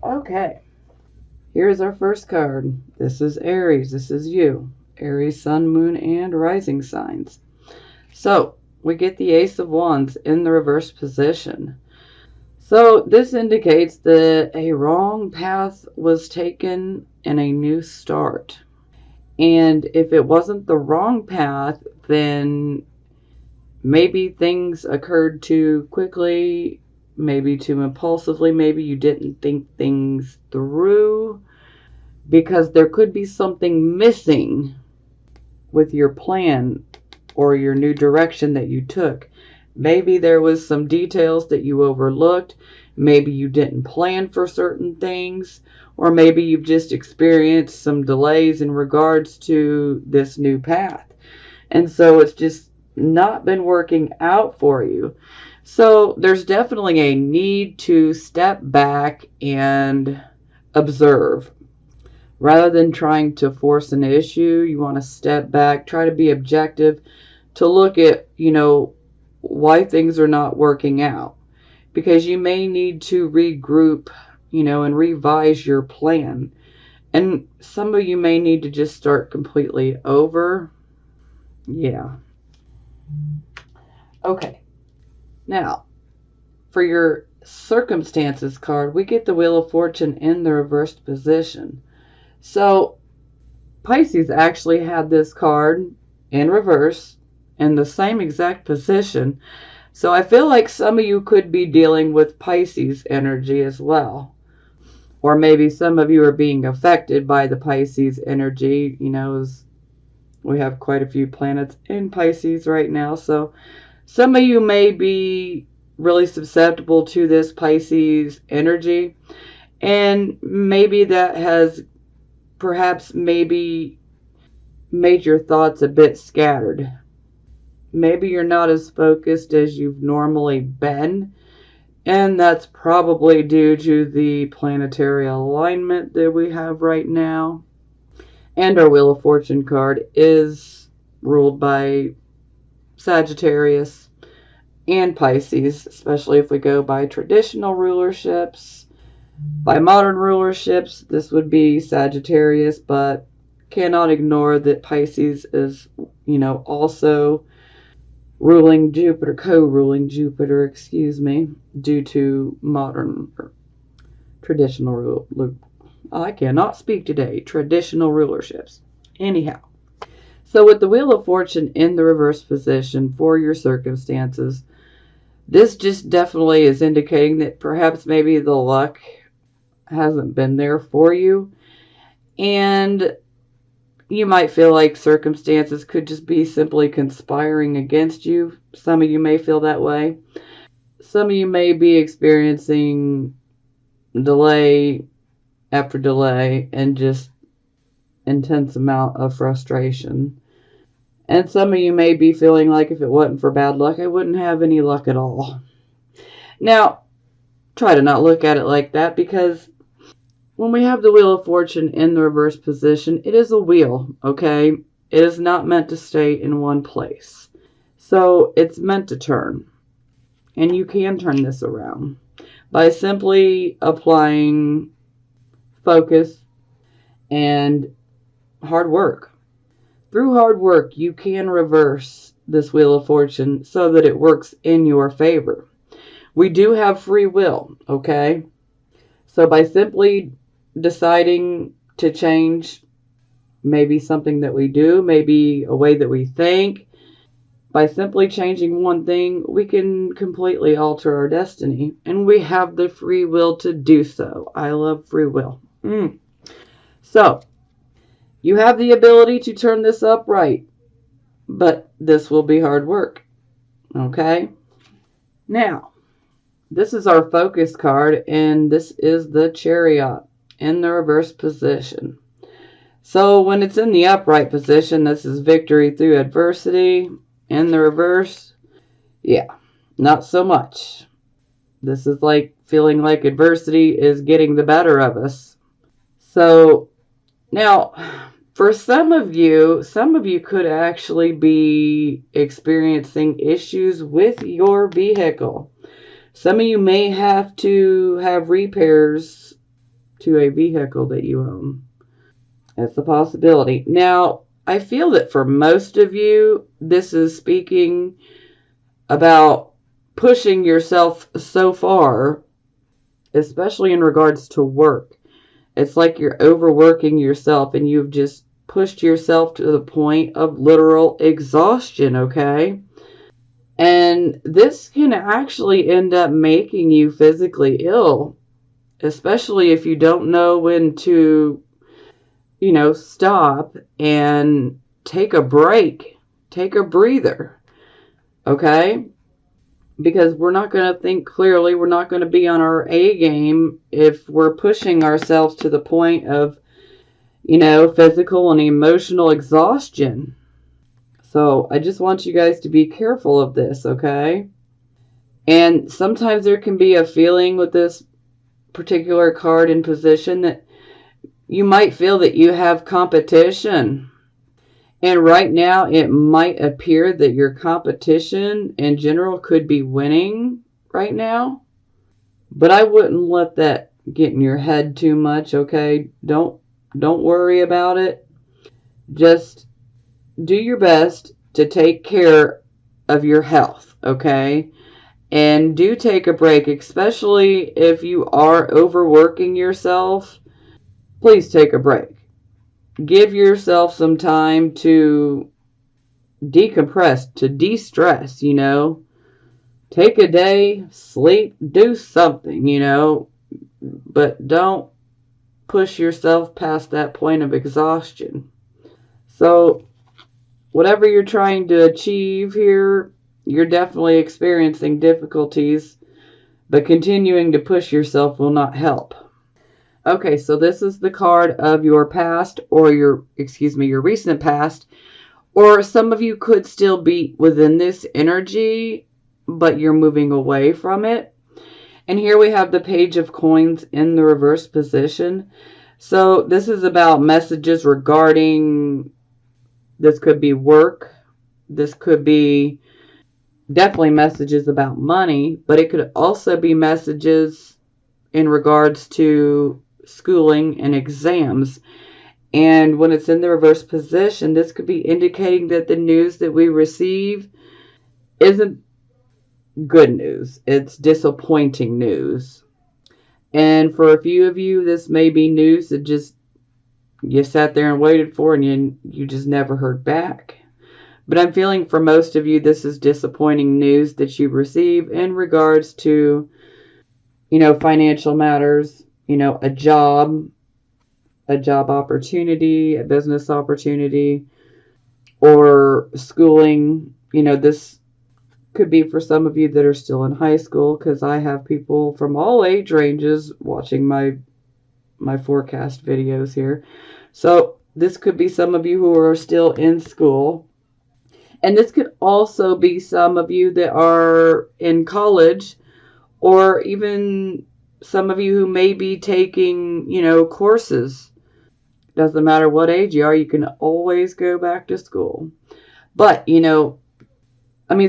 Okay, here's our first card. This is Aries. This is you. Aries, Sun, Moon, and Rising signs. So, we get the Ace of Wands in the reverse position. So, this indicates that a wrong path was taken and a new start. And if it wasn't the wrong path, then maybe things occurred too quickly, maybe too impulsively, maybe you didn't think things through, because there could be something missing with your plan or your new direction that you took. Maybe there was some details that you overlooked. Maybe you didn't plan for certain things, or maybe you've just experienced some delays in regards to this new path. And so it's just not been working out for you. So there's definitely a need to step back and observe. Rather than trying to force an issue, you want to step back, try to be objective, to look at, why things are not working out. Because you may need to regroup, and revise your plan. And some of you may need to just start completely over. Yeah. Okay. Now, for your circumstances card, we get the Wheel of Fortune in the reversed position. So, Pisces actually had this card in reverse in the same exact position. So I feel like some of you could be dealing with Pisces energy as well. Or maybe some of you are being affected by the Pisces energy. As we have quite a few planets in Pisces right now. So some of you may be really susceptible to this Pisces energy. And maybe that has perhaps maybe made your thoughts a bit scattered. Maybe you're not as focused as you've normally been, and that's probably due to the planetary alignment that we have right now. And our Wheel of Fortune card is ruled by Sagittarius and Pisces, especially if we go by traditional rulerships. By modern rulerships, this would be Sagittarius, but cannot ignore that Pisces is, also ruling Jupiter, co-ruling Jupiter, due to modern or traditional rule. I cannot speak today. Traditional rulerships. Anyhow, so with the Wheel of Fortune in the reverse position for your circumstances, this just definitely is indicating that perhaps maybe the luck hasn't been there for you, and you might feel like circumstances could just be simply conspiring against you. Some of you may feel that way. Some of you may be experiencing delay after delay and just intense amount of frustration. And some of you may be feeling like if it wasn't for bad luck, I wouldn't have any luck at all. Now, try to not look at it like that, because when we have the Wheel of Fortune in the reverse position, it is a wheel, okay? It is not meant to stay in one place. So it's meant to turn. And you can turn this around by simply applying focus and hard work. Through hard work, you can reverse this Wheel of Fortune so that it works in your favor. We do have free will, okay? So by simply deciding to change maybe something that we do, maybe a way that we think, by simply changing one thing, we can completely alter our destiny. And we have the free will to do so. I love free will. So, you have the ability to turn this upright, but this will be hard work. Okay? Now, this is our focus card, and this is the Chariot in the reverse position. So when it's in the upright position, this is victory through adversity. In the reverse, yeah, not so much. This is like feeling like adversity is getting the better of us. So now, for some of you could actually be experiencing issues with your vehicle. Some of you may have to have repairs to a vehicle that you own. That's a possibility. Now, I feel that for most of you, this is speaking about pushing yourself so far, especially in regards to work. It's like you're overworking yourself and you've just pushed yourself to the point of literal exhaustion, okay? And this can actually end up making you physically ill, especially if you don't know when to, stop and take a break, take a breather, okay? Because we're not going to think clearly. We're not going to be on our A game if we're pushing ourselves to the point of, physical and emotional exhaustion. So I just want you guys to be careful of this, okay? And sometimes there can be a feeling with this particular card in position that you might feel that you have competition. And right now, it might appear that your competition in general could be winning right now. But I wouldn't let that get in your head too much, okay? Don't worry about it. Just do your best to take care of your health, okay? And do take a break, especially if you are overworking yourself. Please take a break. Give yourself some time to decompress, to de-stress, Take a day, sleep, do something, but don't push yourself past that point of exhaustion. So, whatever you're trying to achieve here, you're definitely experiencing difficulties, but continuing to push yourself will not help. Okay, so this is the card of your past or your recent past, or some of you could still be within this energy, but you're moving away from it. And here we have the Page of Coins in the reverse position. So this is about messages regarding, this could be work, this could be definitely messages about money, but it could also be messages in regards to schooling and exams. And when it's in the reverse position, this could be indicating that the news that we receive isn't good news. It's disappointing news. And for a few of you, this may be news that just you sat there and waited for and you just never heard back. But I'm feeling for most of you, this is disappointing news that you receive in regards to, financial matters, a job opportunity, a business opportunity, or schooling. This could be for some of you that are still in high school, because I have people from all age ranges watching my forecast videos here. So this could be some of you who are still in school. And this could also be some of you that are in college, or even some of you who may be taking, courses. Doesn't matter what age you are, you can always go back to school. But,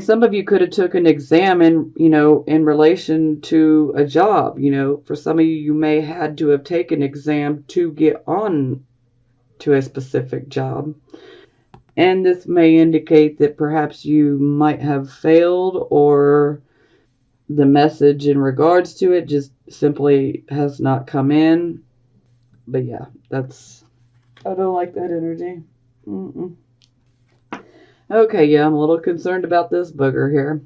some of you could have took an exam in relation to a job. For some of you, you may had to have taken an exam to get on to a specific job. And this may indicate that perhaps you might have failed, or the message in regards to it just simply has not come in. But yeah, I don't like that energy. Okay, yeah, I'm a little concerned about this booger here.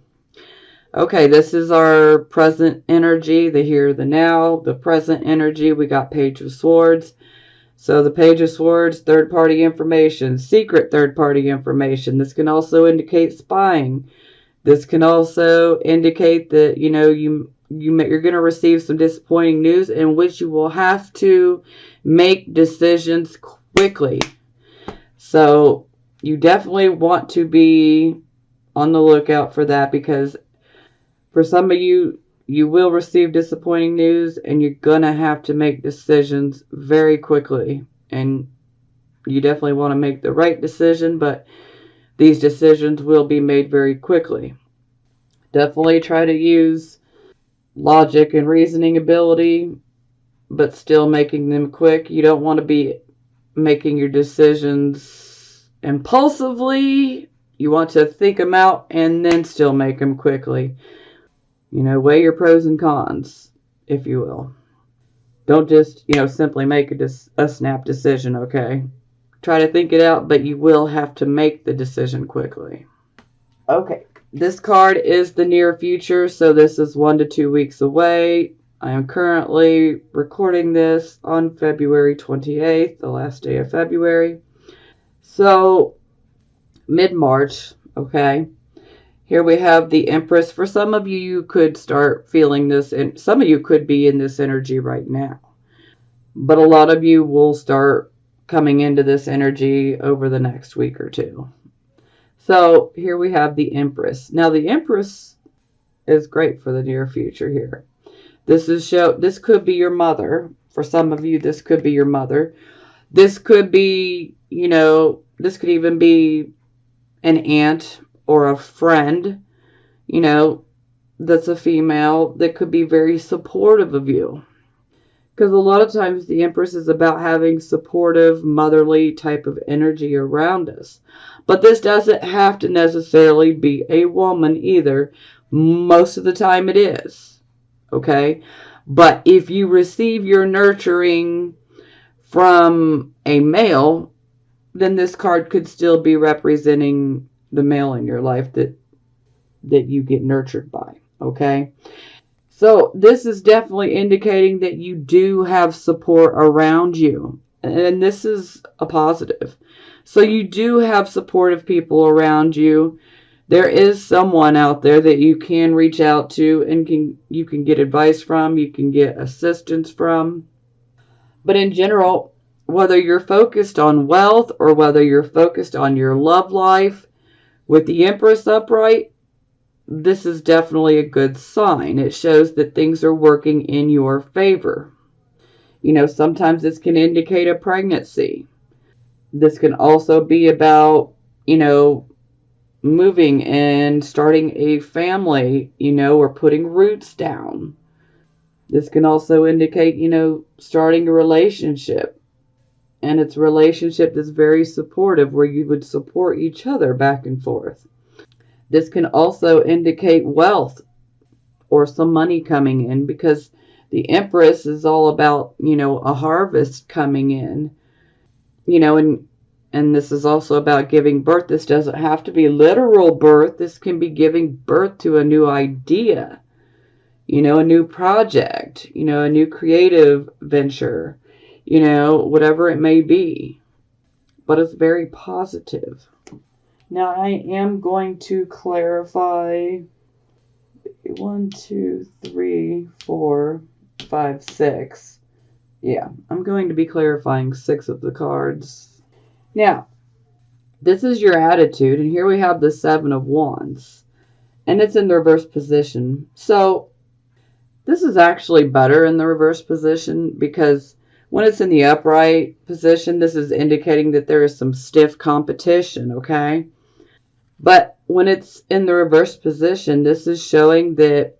Okay, this is our present energy, the here, the now, the present energy. We got Page of Swords. So the Page of Swords, third-party information, secret third-party information. This can also indicate spying. This can also indicate that, you're going to receive some disappointing news in which you will have to make decisions quickly. So you definitely want to be on the lookout for that, because for some of you, you will receive disappointing news and you're going to have to make decisions very quickly. And you definitely want to make the right decision, but these decisions will be made very quickly. Definitely try to use logic and reasoning ability but still making them quick. You don't want to be making your decisions impulsively. You want to think them out and then still make them quickly. Weigh your pros and cons, if you will. Don't just, simply make a snap decision, okay? Try to think it out, but you will have to make the decision quickly. Okay, this card is the near future, so this is 1 to 2 weeks away. I am currently recording this on February 28th, the last day of February. So, mid-March, okay? Here we have the Empress. For some of you, you could start feeling this, and some of you could be in this energy right now. But a lot of you will start coming into this energy over the next week or two. So here we have the Empress. Now the Empress is great for the near future here. This could be your mother. For some of you, this could be your mother. This could be, this could even be an aunt or a friend, that's a female that could be very supportive of you. Because a lot of times the Empress is about having supportive, motherly type of energy around us. But this doesn't have to necessarily be a woman either. Most of the time it is. Okay? But if you receive your nurturing from a male, then this card could still be representing the male in your life that you get nurtured by. Okay? So this is definitely indicating that you do have support around you. And this is a positive. So you do have supportive people around you. There is someone out there that you can reach out to and you can get advice from, you can get assistance from. But in general, whether you're focused on wealth or whether you're focused on your love life, with the Empress upright, this is definitely a good sign. It shows that things are working in your favor. Sometimes this can indicate a pregnancy. This can also be about, moving and starting a family, or putting roots down. This can also indicate, starting a relationship. And it's a relationship that's very supportive where you would support each other back and forth. This can also indicate wealth or some money coming in because the Empress is all about, a harvest coming in, and this is also about giving birth. This doesn't have to be literal birth. This can be giving birth to a new idea, a new project, a new creative venture, whatever it may be. But it's very positive. Now I am going to clarify 1, 2, 3, 4, 5, 6. Yeah, I'm going to be clarifying 6 of the cards. Now, this is your attitude, and here we have the 7 of Wands, and it's in the reverse position. So, this is actually better in the reverse position because when it's in the upright position, this is indicating that there is some stiff competition, okay? But when it's in the reverse position, this is showing that,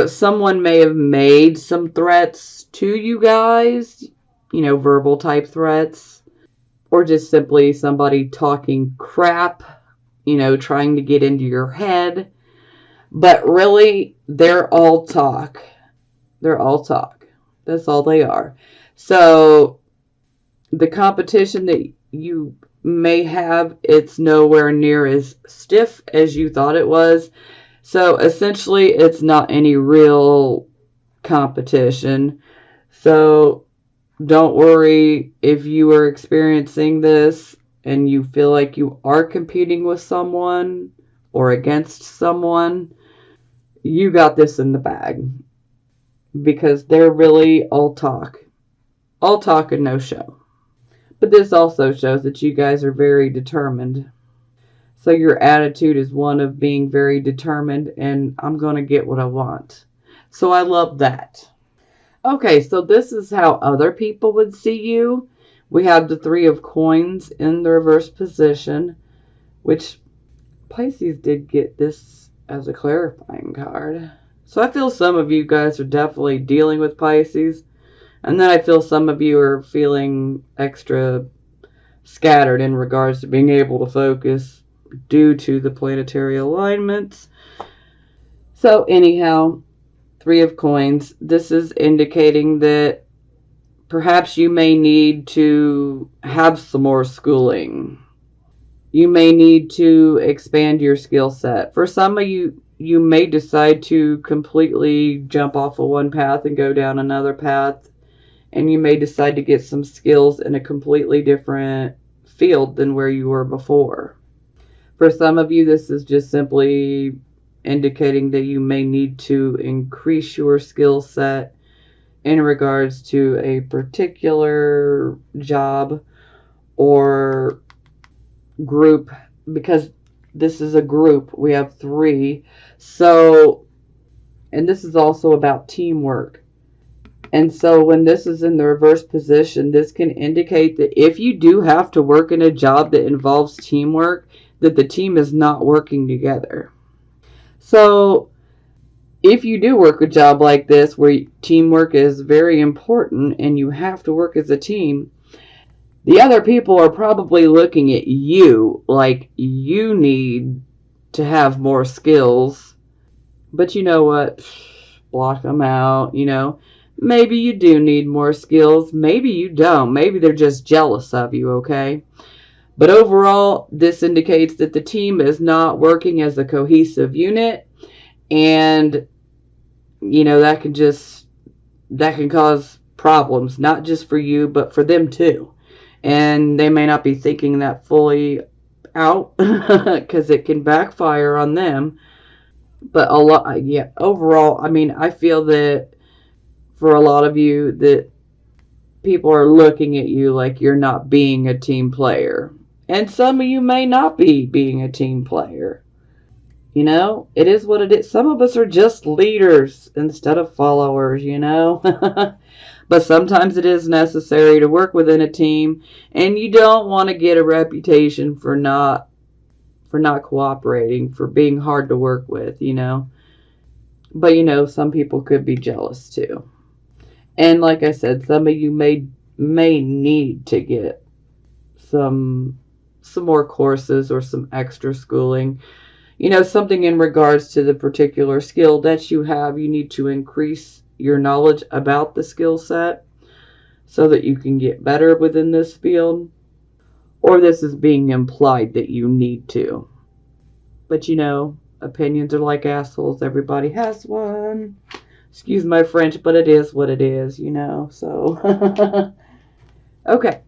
someone may have made some threats to you guys, verbal type threats, or just simply somebody talking crap, trying to get into your head. But really, they're all talk. They're all talk. That's all they are. So the competition that you may have, it's nowhere near as stiff as you thought it was. So essentially, it's not any real competition. So don't worry if you are experiencing this and you feel like you are competing with someone or against someone. You got this in the bag because they're really all talk and no show. But this also shows that you guys are very determined. So your attitude is one of being very determined and I'm going to get what I want. So I love that. Okay, so this is how other people would see you. We have the 3 of Coins in the reverse position, which Pisces did get this as a clarifying card. So I feel some of you guys are definitely dealing with Pisces. And then I feel some of you are feeling extra scattered in regards to being able to focus due to the planetary alignments. So, anyhow, Three of Coins. This is indicating that perhaps you may need to have some more schooling. You may need to expand your skill set. For some of you, you may decide to completely jump off of one path and go down another path, and you may decide to get some skills in a completely different field than where you were before. For some of you, this is just simply indicating that you may need to increase your skill set in regards to a particular job or group, because this is a group. We have three. So, and this is also about teamwork. And so when this is in the reverse position, this can indicate that if you do have to work in a job that involves teamwork, that the team is not working together. So if you do work a job like this where teamwork is very important and you have to work as a team, the other people are probably looking at you like you need to have more skills. But you know what? Block them out, Maybe you do need more skills. Maybe you don't. Maybe they're just jealous of you, okay? But overall, this indicates that the team is not working as a cohesive unit. And, that can cause problems, not just for you, but for them too. And they may not be thinking that fully out because it can backfire on them. But overall, I feel that for a lot of you that people are looking at you like you're not being a team player. And some of you may not be being a team player. It is what it is. Some of us are just leaders instead of followers, But sometimes it is necessary to work within a team, and you don't want to get a reputation for not cooperating, for being hard to work with, But some people could be jealous too. And like I said, some of you may need to get some more courses or some extra schooling. Something in regards to the particular skill that you have. You need to increase your knowledge about the skill set so that you can get better within this field. Or this is being implied that you need to. But opinions are like assholes. Everybody has one. Excuse my French, but it is what it is, So, okay.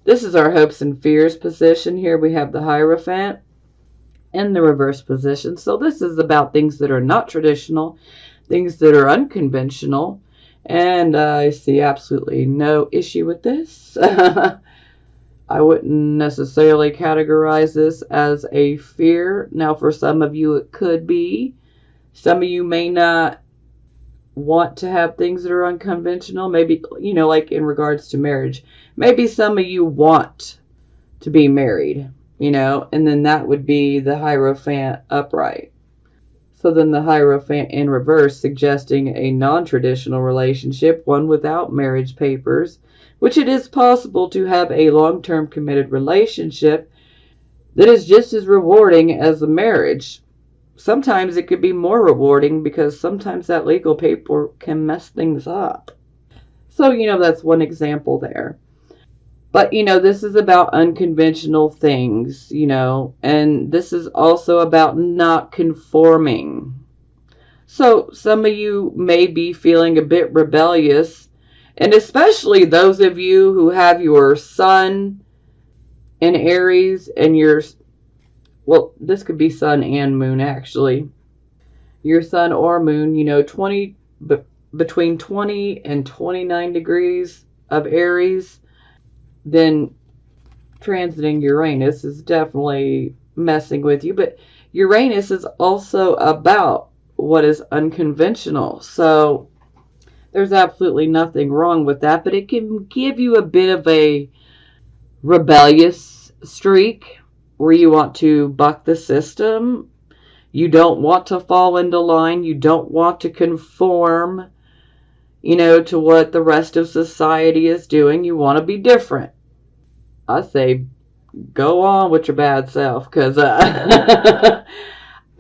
This is our hopes and fears position. Here we have the Hierophant in the reverse position. So this is about things that are not traditional, things that are unconventional, and I see absolutely no issue with this. I wouldn't necessarily categorize this as a fear. Now, for some of you, it could be. Some of you may not want to have things that are unconventional. Maybe, like in regards to marriage. Maybe some of you want to be married, and then that would be the Hierophant upright. So then the Hierophant in reverse, suggesting a non-traditional relationship, one without marriage papers, which it is possible to have a long-term committed relationship that is just as rewarding as a marriage. Sometimes it could be more rewarding because sometimes that legal paper can mess things up. So, that's one example there. But, this is about unconventional things, and this is also about not conforming. So some of you may be feeling a bit rebellious, and especially those of you who have your sun in Aries and this could be sun and moon actually. Your sun or moon, between 20 and 29 degrees of Aries, then transiting Uranus is definitely messing with you. But Uranus is also about what is unconventional. So there's absolutely nothing wrong with that. But it can give you a bit of a rebellious streak where you want to buck the system. You don't want to fall into line. You don't want to conform. to what the rest of society is doing. You want to be different. I say go on with your bad self because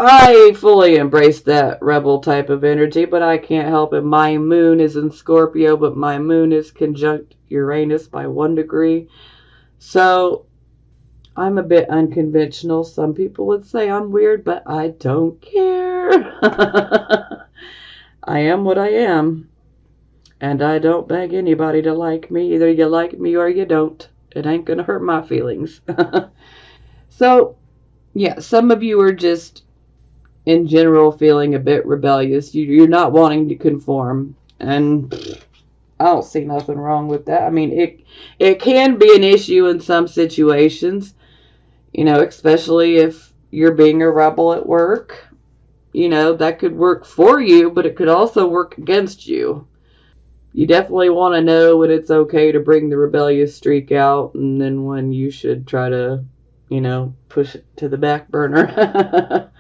I fully embrace that rebel type of energy, but I can't help it. My moon is in Scorpio, but my moon is conjunct Uranus by 1 degree. So I'm a bit unconventional. Some people would say I'm weird, but I don't care. I am what I am, and I don't beg anybody to like me. Either you like me or you don't. It ain't gonna hurt my feelings. So, yeah, some of you are just in general feeling a bit rebellious. You're not wanting to conform, and I don't see nothing wrong with that. I mean, it can be an issue in some situations, especially if you're being a rebel at work. That could work for you, but it could also work against you. You definitely want to know when it's okay to bring the rebellious streak out, and then when you should try to, push it to the back burner.